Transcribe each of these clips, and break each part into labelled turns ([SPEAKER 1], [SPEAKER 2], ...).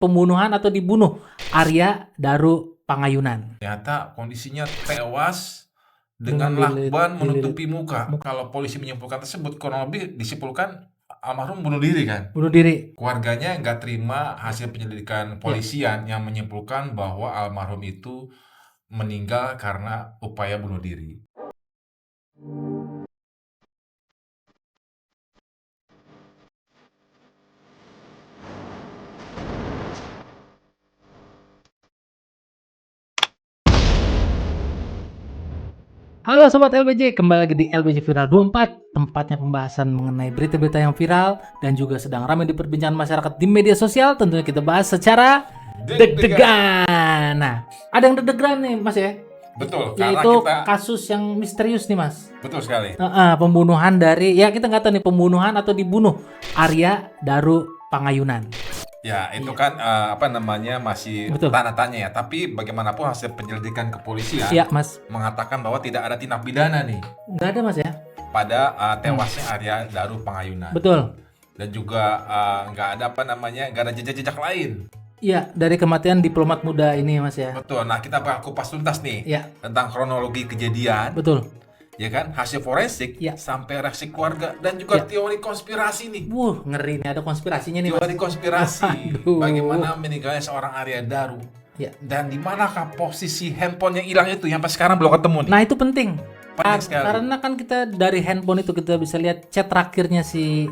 [SPEAKER 1] pembunuhan atau dibunuh Arya Daru Pangayunan.
[SPEAKER 2] Ternyata kondisinya tewas dengan
[SPEAKER 1] Dengan
[SPEAKER 2] lakban
[SPEAKER 1] dililit
[SPEAKER 2] menutupi muka. Kalau polisi menyimpulkan tersebut, kurang lebih disimpulkan almarhum bunuh diri kan.
[SPEAKER 1] bunuh diri.
[SPEAKER 2] Keluarganya nggak terima hasil penyelidikan polisian yang menyimpulkan bahwa almarhum itu meninggal karena upaya bunuh diri.
[SPEAKER 1] Halo Sobat LBJ, kembali lagi di LBJ Viral 24, tempatnya pembahasan mengenai berita-berita yang viral dan juga sedang ramai diperbincangkan masyarakat di media sosial. Tentunya kita bahas secara deg-degan. Nah, ada yang deg-degan nih Mas ya,
[SPEAKER 2] Betul, karena
[SPEAKER 1] yaitu
[SPEAKER 2] kita
[SPEAKER 1] kasus yang misterius nih Mas.
[SPEAKER 2] betul sekali.
[SPEAKER 1] Pembunuhan dari, ya kita nggak tahu nih pembunuhan atau dibunuh Arya Daru Pangayunan.
[SPEAKER 2] Ya, itu kan masih
[SPEAKER 1] Betul.
[SPEAKER 2] tanda tanya ya. Tapi bagaimanapun hasil penyelidikan kepolisian
[SPEAKER 1] Iya Mas,
[SPEAKER 2] mengatakan bahwa tidak ada tindak pidana nih
[SPEAKER 1] nggak ada Mas ya.
[SPEAKER 2] pada tewasnya Arya Daru Pangayunan.
[SPEAKER 1] Betul.
[SPEAKER 2] Dan juga nggak ada nggak ada jejak-jejak lain.
[SPEAKER 1] Iya, dari kematian diplomat muda ini Mas ya.
[SPEAKER 2] Betul. Nah, kita bakal kupas tuntas nih
[SPEAKER 1] Iya,
[SPEAKER 2] tentang kronologi kejadian,
[SPEAKER 1] betul.
[SPEAKER 2] ya kan? Hasil forensik
[SPEAKER 1] Ya.
[SPEAKER 2] sampai reaksi keluarga dan juga
[SPEAKER 1] Ya.
[SPEAKER 2] teori konspirasi nih.
[SPEAKER 1] Ngeri nih, ada konspirasinya nih Mas.
[SPEAKER 2] Teori konspirasi
[SPEAKER 1] Aduh.
[SPEAKER 2] bagaimana meninggalnya seorang Arya Daru.
[SPEAKER 1] Ya.
[SPEAKER 2] Dan di manakah posisi handphone yang hilang itu yang sampai sekarang belum ketemu nih?
[SPEAKER 1] Nah, itu penting.
[SPEAKER 2] Penting sekali.
[SPEAKER 1] Karena kan kita dari handphone itu kita bisa lihat chat terakhirnya si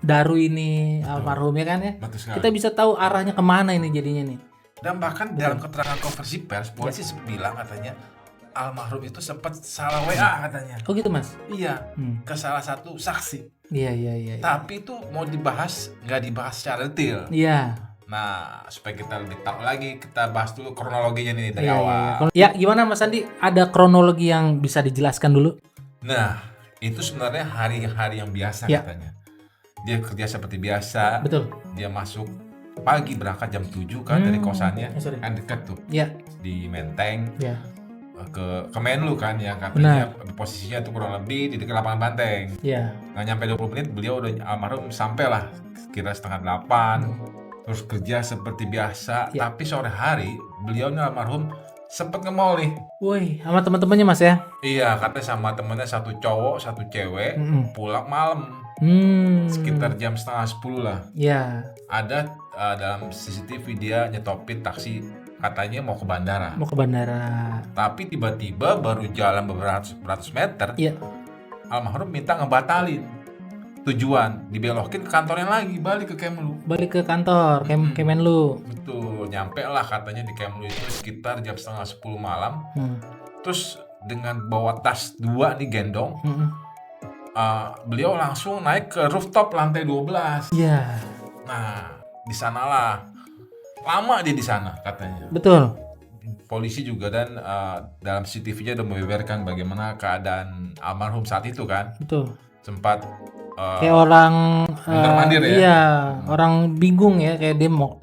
[SPEAKER 1] Daru ini almarhum ya kan ya.
[SPEAKER 2] Betul sekali.
[SPEAKER 1] Kita bisa tahu arahnya kemana ini jadinya nih.
[SPEAKER 2] Dan bahkan dalam keterangan konversi pers, polisi sempat bilang katanya almarhum itu sempat salah WA katanya.
[SPEAKER 1] Oh gitu Mas.
[SPEAKER 2] Iya,
[SPEAKER 1] Hmm.
[SPEAKER 2] ke salah satu saksi.
[SPEAKER 1] Iya.
[SPEAKER 2] Tapi itu mau dibahas, nggak dibahas secara detail.
[SPEAKER 1] Iya.
[SPEAKER 2] Nah, supaya kita lebih tahu lagi, kita bahas dulu kronologinya nih dari
[SPEAKER 1] Iya.
[SPEAKER 2] awal.
[SPEAKER 1] Ya, gimana Mas Andi? Ada kronologi yang bisa dijelaskan dulu?
[SPEAKER 2] Nah, itu sebenarnya hari-hari yang biasa
[SPEAKER 1] Ya.
[SPEAKER 2] katanya. Dia kerja seperti biasa.
[SPEAKER 1] Betul.
[SPEAKER 2] Dia masuk pagi, berangkat jam 7 kan dari kosannya.
[SPEAKER 1] sorry.
[SPEAKER 2] Kan dekat tuh
[SPEAKER 1] Iya.
[SPEAKER 2] di Menteng
[SPEAKER 1] Iya.
[SPEAKER 2] ke Menlu kan, yang katanya posisinya tuh kurang lebih di dekat lapangan Banteng.
[SPEAKER 1] Iya.
[SPEAKER 2] Nggak nyampe 20 menit beliau udah almarhum sampai lah kira setengah 8. Terus kerja seperti biasa.
[SPEAKER 1] Ya.
[SPEAKER 2] Tapi sore hari beliau nih almarhum sempet nge-mall nih.
[SPEAKER 1] Woi, sama teman-temannya Mas ya?
[SPEAKER 2] Iya, katanya sama temennya, satu cowok satu cewek, pulang malam sekitar jam setengah 10 lah.
[SPEAKER 1] Iya.
[SPEAKER 2] Ada dalam CCTV dia nyetopin taksi, katanya mau ke bandara.
[SPEAKER 1] Mau ke bandara.
[SPEAKER 2] Tapi tiba-tiba baru jalan beberapa ratus meter,
[SPEAKER 1] Iya.
[SPEAKER 2] almarhum minta ngebatalin tujuan, dibelokin ke kantornya lagi, balik ke Kemlu.
[SPEAKER 1] Balik ke kantor Kemenlu.
[SPEAKER 2] Betul, nyampe lah katanya di Kemlu itu sekitar jam setengah 10 malam. Terus dengan bawa tas 2 nih gendong, beliau langsung naik ke rooftop lantai 12.
[SPEAKER 1] Iya.
[SPEAKER 2] Nah, di sanalah lama dia di sana katanya.
[SPEAKER 1] Betul.
[SPEAKER 2] Polisi juga dan dalam CCTV-nya udah membeberkan bagaimana keadaan almarhum saat itu kan.
[SPEAKER 1] Betul.
[SPEAKER 2] Sempat
[SPEAKER 1] Kayak orang
[SPEAKER 2] mondar-mandir ya?
[SPEAKER 1] Iya, orang bingung ya, kayak dia mau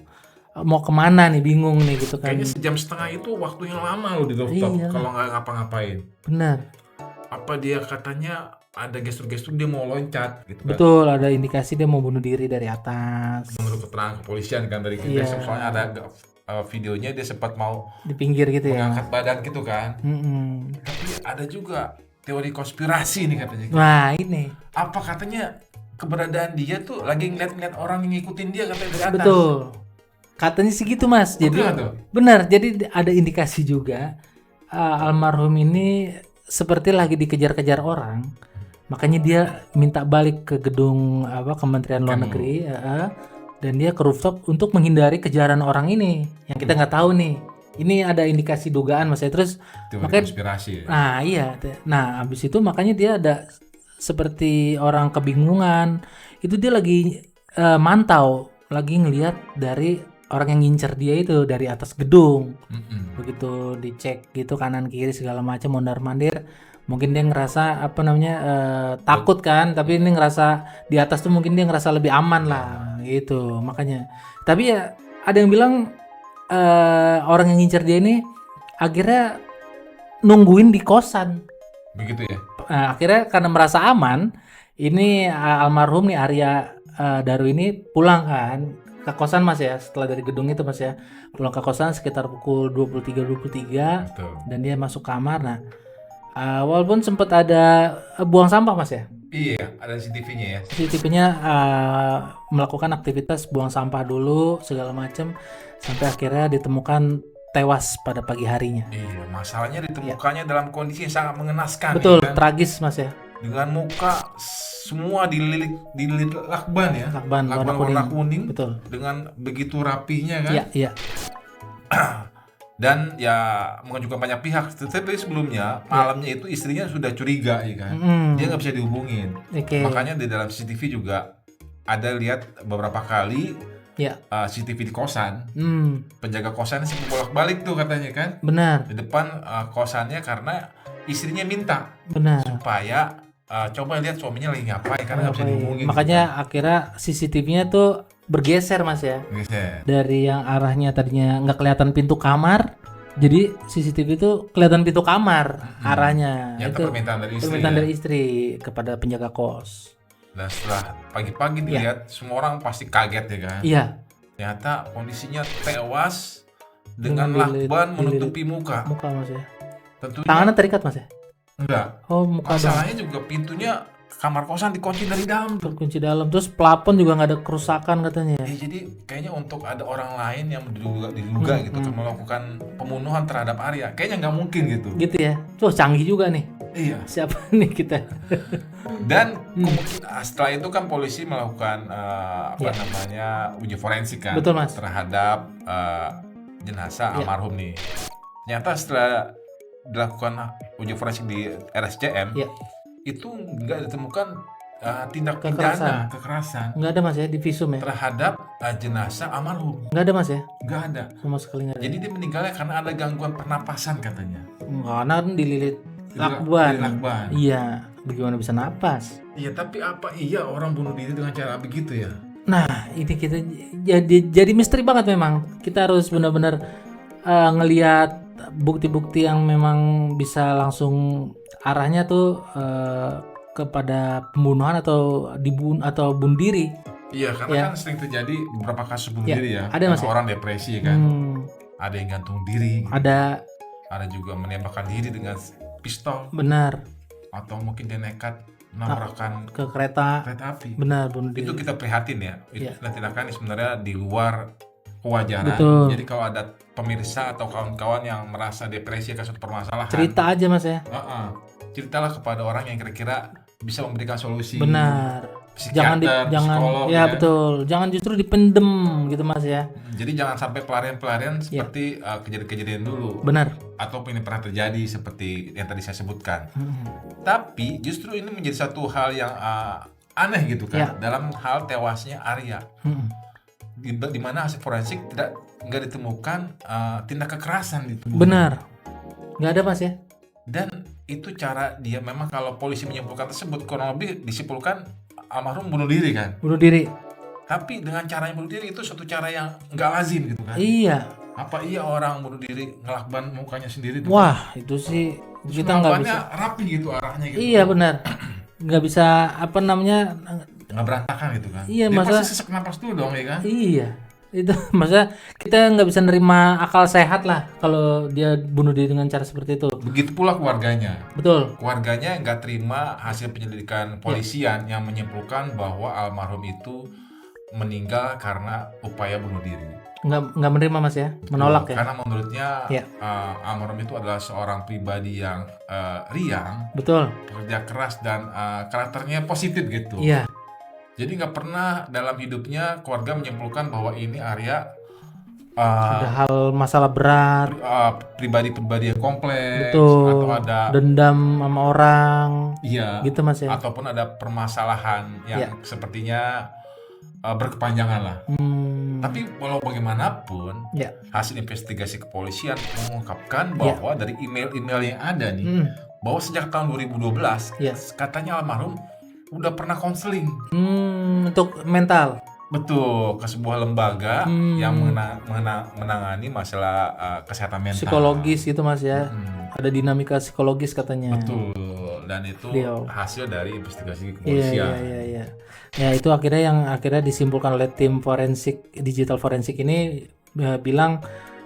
[SPEAKER 1] kemana nih, bingung nih gitu kan.
[SPEAKER 2] kayaknya sejam setengah itu waktu yang lama loh di rooftop.
[SPEAKER 1] Iya.
[SPEAKER 2] Kalau nggak ngapa-ngapain.
[SPEAKER 1] Benar.
[SPEAKER 2] Apa dia katanya ada gestur-gestur dia mau loncat gitu kan.
[SPEAKER 1] Betul, ada indikasi dia mau bunuh diri dari atas.
[SPEAKER 2] Menurut keterangan kepolisian kan dari kita,
[SPEAKER 1] Iya.
[SPEAKER 2] soalnya ada videonya dia sempat mau
[SPEAKER 1] Di pinggir gitu ya.
[SPEAKER 2] mengangkat badan gitu kan. Tapi ada juga teori konspirasi nih katanya.
[SPEAKER 1] Nah, ini.
[SPEAKER 2] Apa katanya keberadaan dia tuh lagi ngeliat-ngeliat orang yang ngikutin dia katanya dari atas.
[SPEAKER 1] Betul. Katanya sih gitu Mas. Jadi
[SPEAKER 2] Betul.
[SPEAKER 1] benar, jadi ada indikasi juga almarhum ini seperti lagi dikejar-kejar orang. Makanya dia minta balik ke gedung Kementerian Luar Negeri dan dia ke rooftop untuk menghindari kejaran orang ini yang kita nggak tahu nih. Ini ada indikasi dugaan Mas ya. Terus
[SPEAKER 2] Teori
[SPEAKER 1] makanya
[SPEAKER 2] konspirasi.
[SPEAKER 1] nah iya. Nah, habis itu makanya dia ada seperti orang kebingungan. Itu dia lagi mantau, lagi ngelihat dari orang yang ngincer dia itu dari atas gedung. Begitu dicek gitu kanan kiri segala macam mondar-mandir, mungkin dia ngerasa takut kan, tapi ini ngerasa di atas tuh mungkin dia ngerasa lebih aman lah gitu. Makanya. Tapi ya ada yang bilang orang yang ngincer dia ini akhirnya nungguin di kosan.
[SPEAKER 2] Begitu ya.
[SPEAKER 1] Akhirnya karena merasa aman, ini almarhum nih Arya Daru ini pulang kan ke kosan Mas ya, setelah dari gedung itu Mas ya. Pulang ke kosan sekitar pukul 23.23
[SPEAKER 2] Betul.
[SPEAKER 1] dan dia masuk kamar. Nah, walaupun sempat ada buang sampah Mas ya.
[SPEAKER 2] Iya, ada CCTV-nya ya.
[SPEAKER 1] CCTV-nya melakukan aktivitas buang sampah dulu segala macam sampai akhirnya ditemukan tewas pada pagi harinya.
[SPEAKER 2] Iya, masalahnya ditemukannya dalam kondisi yang sangat mengenaskan.
[SPEAKER 1] Betul,
[SPEAKER 2] ya kan?
[SPEAKER 1] tragis Mas ya.
[SPEAKER 2] Dengan muka semua dililit lakban ya.
[SPEAKER 1] Lakban
[SPEAKER 2] warna kuning.
[SPEAKER 1] Betul.
[SPEAKER 2] Dengan begitu rapinya kan.
[SPEAKER 1] Iya, iya.
[SPEAKER 2] Dan ya mengajukan banyak pihak. Tetapi sebelumnya malamnya itu istrinya sudah curiga ya kan. Dia nggak bisa dihubungin.
[SPEAKER 1] Oke.
[SPEAKER 2] Makanya di dalam CCTV juga ada lihat beberapa kali
[SPEAKER 1] Ya.
[SPEAKER 2] CCTV di kosan. Penjaga kosan sih bolak-balik tuh katanya kan.
[SPEAKER 1] Benar.
[SPEAKER 2] Di depan kosannya karena istrinya minta.
[SPEAKER 1] Benar.
[SPEAKER 2] Supaya coba lihat suaminya lagi ngapain karena nggak bisa dihubungin.
[SPEAKER 1] Makanya akhirnya CCTV-nya tuh bergeser Mas ya.
[SPEAKER 2] Geser.
[SPEAKER 1] Dari yang arahnya tadinya nggak kelihatan pintu kamar, jadi CCTV itu kelihatan pintu kamar arahnya.
[SPEAKER 2] Ya,
[SPEAKER 1] itu
[SPEAKER 2] permintaan dari istri.
[SPEAKER 1] Permintaan dari istri kepada penjaga kos.
[SPEAKER 2] Dan setelah pagi-pagi dilihat, semua orang pasti kaget ya kan.
[SPEAKER 1] Iya.
[SPEAKER 2] Ternyata kondisinya tewas dengan lakban menutupi muka.
[SPEAKER 1] Muka Mas ya.
[SPEAKER 2] Tentunya
[SPEAKER 1] Tangannya terikat Mas ya?
[SPEAKER 2] enggak.
[SPEAKER 1] Oh, muka doang.
[SPEAKER 2] Masalahnya juga pintunya kamar kosan dikunci dari dalam.
[SPEAKER 1] Terkunci dalam. Terus plafon juga nggak ada kerusakan katanya ya.
[SPEAKER 2] Jadi kayaknya untuk ada orang lain yang diduga gitu melakukan pembunuhan terhadap Arya, kayaknya nggak mungkin gitu.
[SPEAKER 1] Gitu ya. Tuh canggih juga nih.
[SPEAKER 2] Iya.
[SPEAKER 1] Siapa nih kita?
[SPEAKER 2] Dan kemungkinan setelah itu kan polisi melakukan namanya uji forensik kan.
[SPEAKER 1] Betul, Mas.
[SPEAKER 2] Terhadap jenazah almarhum nih. Ternyata setelah dilakukan uji forensik di RSCM, itu nggak ditemukan tindak pidana kekerasan.
[SPEAKER 1] Nggak ada Mas ya di visum ya?
[SPEAKER 2] Terhadap jenazah almarhum.
[SPEAKER 1] Nggak ada Mas ya?
[SPEAKER 2] Nggak ada.
[SPEAKER 1] Sama sekali nggak ada.
[SPEAKER 2] Jadi dia meninggalnya karena ada gangguan pernapasan katanya.
[SPEAKER 1] Karena dililit lakban. Iya, bagaimana bisa napas?
[SPEAKER 2] Iya, tapi apa iya orang bunuh diri dengan cara begitu ya?
[SPEAKER 1] Nah, ini kita jadi misteri banget memang. Kita harus benar-benar ngelihat bukti-bukti yang memang bisa langsung arahnya tuh kepada pembunuhan atau bunuh diri.
[SPEAKER 2] Iya, karena kan sering terjadi beberapa kasus bunuh diri ya.
[SPEAKER 1] Ada Mas.
[SPEAKER 2] Orang depresi kan. Ada yang gantung diri.
[SPEAKER 1] Ada
[SPEAKER 2] juga menembakkan diri dengan pistol.
[SPEAKER 1] Benar.
[SPEAKER 2] Atau mungkin dia nekat menabrakkan
[SPEAKER 1] ke kereta
[SPEAKER 2] api.
[SPEAKER 1] Benar, bunuh diri.
[SPEAKER 2] Itu kita prihatin ya. Itu tindakan yang sebenarnya di luar kewajaran.
[SPEAKER 1] Betul.
[SPEAKER 2] Jadi kalau ada pemirsa atau kawan-kawan yang merasa depresi akan suatu permasalahan,
[SPEAKER 1] cerita aja Mas ya.
[SPEAKER 2] Ceritalah kepada orang yang kira-kira bisa memberikan solusi.
[SPEAKER 1] Benar.
[SPEAKER 2] Psikiater, psikolog,
[SPEAKER 1] ya betul. Jangan justru dipendem gitu Mas ya.
[SPEAKER 2] Jadi jangan sampai pelarian-pelarian seperti kejadian-kejadian dulu.
[SPEAKER 1] Benar.
[SPEAKER 2] Atau ini pernah terjadi seperti yang tadi saya sebutkan. Tapi justru ini menjadi satu hal yang aneh gitu kan dalam hal tewasnya Arya. Di mana hasil forensik nggak ditemukan tindak kekerasan di tubuhnya.
[SPEAKER 1] Benar, nggak ada Mas ya.
[SPEAKER 2] Dan itu cara dia memang kalau polisi menyimpulkan tersebut kurang lebih disimpulkan almarhum bunuh diri kan.
[SPEAKER 1] Bunuh diri.
[SPEAKER 2] Tapi dengan caranya bunuh diri itu suatu cara yang nggak lazim gitu kan.
[SPEAKER 1] Iya.
[SPEAKER 2] Apa iya orang bunuh diri ngelakban mukanya sendiri?
[SPEAKER 1] Wah itu sih kita nggak bisa.
[SPEAKER 2] Rapi gitu arahnya gitu.
[SPEAKER 1] Iya benar. Nggak bisa
[SPEAKER 2] nggak berantakan gitu kan.
[SPEAKER 1] Iya,
[SPEAKER 2] dia
[SPEAKER 1] masa
[SPEAKER 2] pasti sesak napas dulu dong ya kan.
[SPEAKER 1] Iya itu masa kita nggak bisa nerima akal sehat lah kalau dia bunuh diri dengan cara seperti itu.
[SPEAKER 2] Begitu pula keluarganya.
[SPEAKER 1] Betul.
[SPEAKER 2] Keluarganya nggak terima hasil penyelidikan polisian yang menyimpulkan bahwa almarhum itu meninggal karena upaya bunuh diri.
[SPEAKER 1] Nggak menerima Mas ya, menolak ya.
[SPEAKER 2] Karena menurutnya almarhum itu adalah seorang pribadi yang riang,
[SPEAKER 1] betul,
[SPEAKER 2] pekerja keras dan karakternya positif gitu.
[SPEAKER 1] Iya.
[SPEAKER 2] Jadi nggak pernah dalam hidupnya keluarga menyimpulkan bahwa ini Arya
[SPEAKER 1] ada hal masalah berat,
[SPEAKER 2] pribadi-pribadi yang kompleks,
[SPEAKER 1] betul,
[SPEAKER 2] atau ada
[SPEAKER 1] dendam sama orang,
[SPEAKER 2] iya,
[SPEAKER 1] gitu Mas ya.
[SPEAKER 2] Ataupun ada permasalahan yang sepertinya berkepanjangan lah. Tapi walau bagaimanapun, hasil investigasi kepolisian mengungkapkan bahwa dari email-email yang ada nih, bahwa sejak tahun 2012 katanya almarhum udah pernah konseling
[SPEAKER 1] untuk mental.
[SPEAKER 2] Betul, ke sebuah lembaga yang menangani masalah kesehatan mental.
[SPEAKER 1] Psikologis gitu Mas ya. Ada dinamika psikologis katanya.
[SPEAKER 2] Betul. dan itu
[SPEAKER 1] Beliau.
[SPEAKER 2] hasil dari investigasi
[SPEAKER 1] Iya,
[SPEAKER 2] kepolisian.
[SPEAKER 1] iya. Ya itu akhirnya disimpulkan oleh tim digital forensik ini, bilang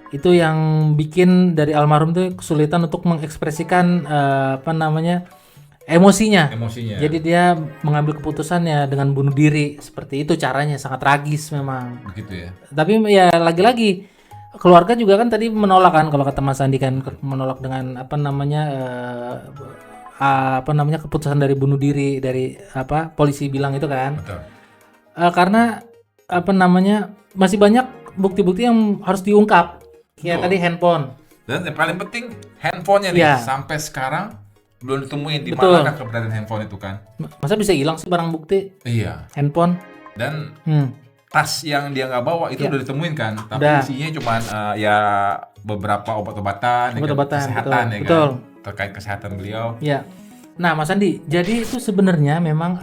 [SPEAKER 1] itu yang bikin dari almarhum tuh kesulitan untuk mengekspresikan emosinya. Jadi dia mengambil keputusannya dengan bunuh diri, seperti itu caranya, sangat tragis memang.
[SPEAKER 2] Begitu ya.
[SPEAKER 1] Tapi ya lagi-lagi keluarga juga kan tadi menolak kan, kalau kata Mas Andi kan menolak dengan keputusan dari bunuh diri, dari polisi bilang itu kan.
[SPEAKER 2] Betul.
[SPEAKER 1] Karena masih banyak bukti-bukti yang harus diungkap. Kayak tadi handphone.
[SPEAKER 2] Dan yang paling penting handphonenya nih, sampai sekarang belum ditemuin di mana keberadaan handphone itu kan.
[SPEAKER 1] Masa bisa hilang sih barang bukti?
[SPEAKER 2] Iya.
[SPEAKER 1] Handphone.
[SPEAKER 2] Dan tas yang dia nggak bawa itu udah ditemuin kan, tapi isinya cuma ya beberapa obat-obatan, kesehatan ya kan, terkait kesehatan beliau.
[SPEAKER 1] Ya. Nah, Mas Andi, jadi itu sebenarnya memang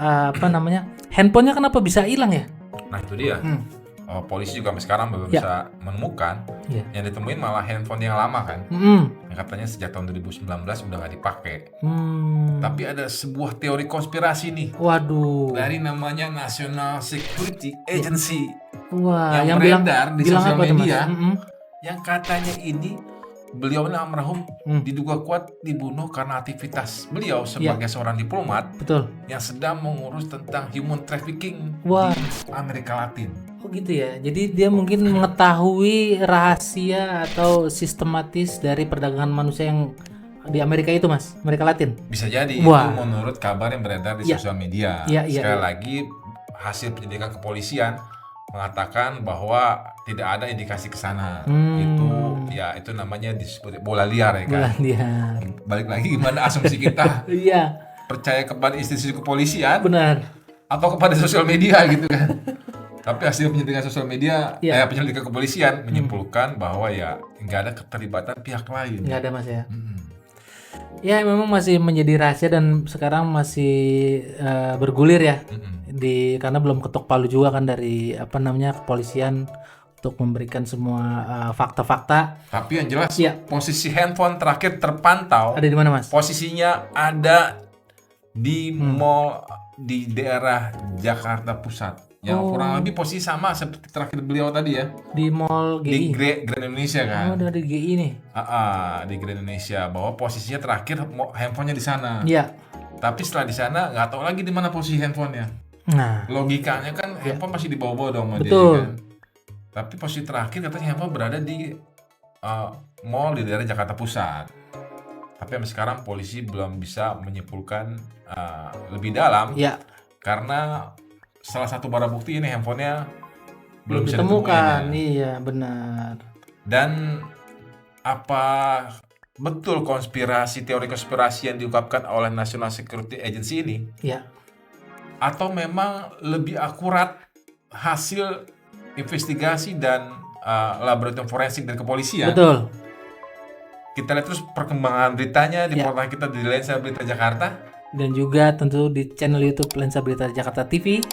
[SPEAKER 1] handphonenya kenapa bisa hilang ya?
[SPEAKER 2] Nah itu dia. Polisi juga sampai sekarang belum bisa menemukan. Yang ditemuin malah handphone yang lama kan, yang katanya sejak tahun 2019 udah nggak dipakai. Tapi ada sebuah teori konspirasi nih.
[SPEAKER 1] Waduh.
[SPEAKER 2] Dari namanya National Security Agency.
[SPEAKER 1] Wah,
[SPEAKER 2] yang beredar di sosial media, yang katanya ini beliau almarhum diduga kuat dibunuh karena aktivitas beliau sebagai seorang diplomat yang sedang mengurus tentang human trafficking di Amerika Latin.
[SPEAKER 1] Oh gitu ya. Jadi dia mungkin mengetahui rahasia atau sistematis dari perdagangan manusia yang di Amerika itu, Mas, Amerika Latin.
[SPEAKER 2] Bisa jadi itu menurut kabar yang beredar di sosial media. Sekali lagi hasil penyelidikan kepolisian mengatakan bahwa tidak ada indikasi ke sana. Itu namanya disebut bola liar ya kan.
[SPEAKER 1] Bola liar.
[SPEAKER 2] Balik lagi gimana asumsi kita? Percaya kepada institusi kepolisian?
[SPEAKER 1] Benar.
[SPEAKER 2] Atau kepada sosial media gitu kan? Tapi hasil penyelidikan sosial media, penyelidikan kepolisian menyimpulkan bahwa ya nggak ada keterlibatan pihak lain.
[SPEAKER 1] Nggak ada, Mas ya. Ya memang masih menjadi rahasia dan sekarang masih bergulir ya. Karena belum ketok palu juga kan dari kepolisian untuk memberikan semua fakta-fakta.
[SPEAKER 2] Tapi yang jelas posisi handphone terakhir terpantau
[SPEAKER 1] ada di mana, Mas?
[SPEAKER 2] Posisinya ada di mall di daerah Jakarta Pusat. Yang kurang lebih posisi sama seperti terakhir beliau tadi ya.
[SPEAKER 1] Di mall GI.
[SPEAKER 2] Di Grand Indonesia kan.
[SPEAKER 1] Dari GI nih.
[SPEAKER 2] Di Grand Indonesia, bahwa posisinya terakhir handphonenya di sana.
[SPEAKER 1] Iya.
[SPEAKER 2] Tapi setelah di sana nggak tahu lagi di mana posisi handphonenya.
[SPEAKER 1] Nah,
[SPEAKER 2] logikanya kan handphone masih dibawa-bawa dong sama dia kan. Tapi posisi terakhir katanya handphone berada di mall di daerah Jakarta Pusat. Tapi sampai sekarang polisi belum bisa menyimpulkan lebih dalam. Karena salah satu barang bukti ini handphonenya belum bisa ditemukan.
[SPEAKER 1] Iya, benar.
[SPEAKER 2] Dan apa betul teori konspirasi yang diungkapkan oleh National Security Agency ini? Atau memang lebih akurat hasil investigasi dan laboratorium forensik dari kepolisian?
[SPEAKER 1] Betul.
[SPEAKER 2] Kita lihat terus perkembangan beritanya di portal kita di Lensa Berita Jakarta.
[SPEAKER 1] Dan juga tentu di channel YouTube Lensa Berita Jakarta TV.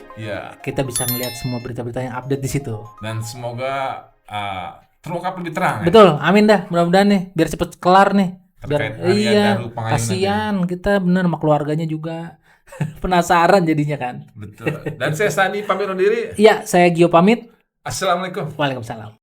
[SPEAKER 1] Kita bisa melihat semua berita-berita yang update di situ.
[SPEAKER 2] Dan semoga terungkap lebih terang.
[SPEAKER 1] Betul, amin dah. Mudah-mudahan nih, biar cepet kelar nih. Kasihan kita bener sama keluarganya juga. Penasaran jadinya kan.
[SPEAKER 2] Betul. Dan saya Sani pamit undur diri.
[SPEAKER 1] Iya, saya Gio pamit.
[SPEAKER 2] Assalamualaikum.
[SPEAKER 1] Waalaikumsalam.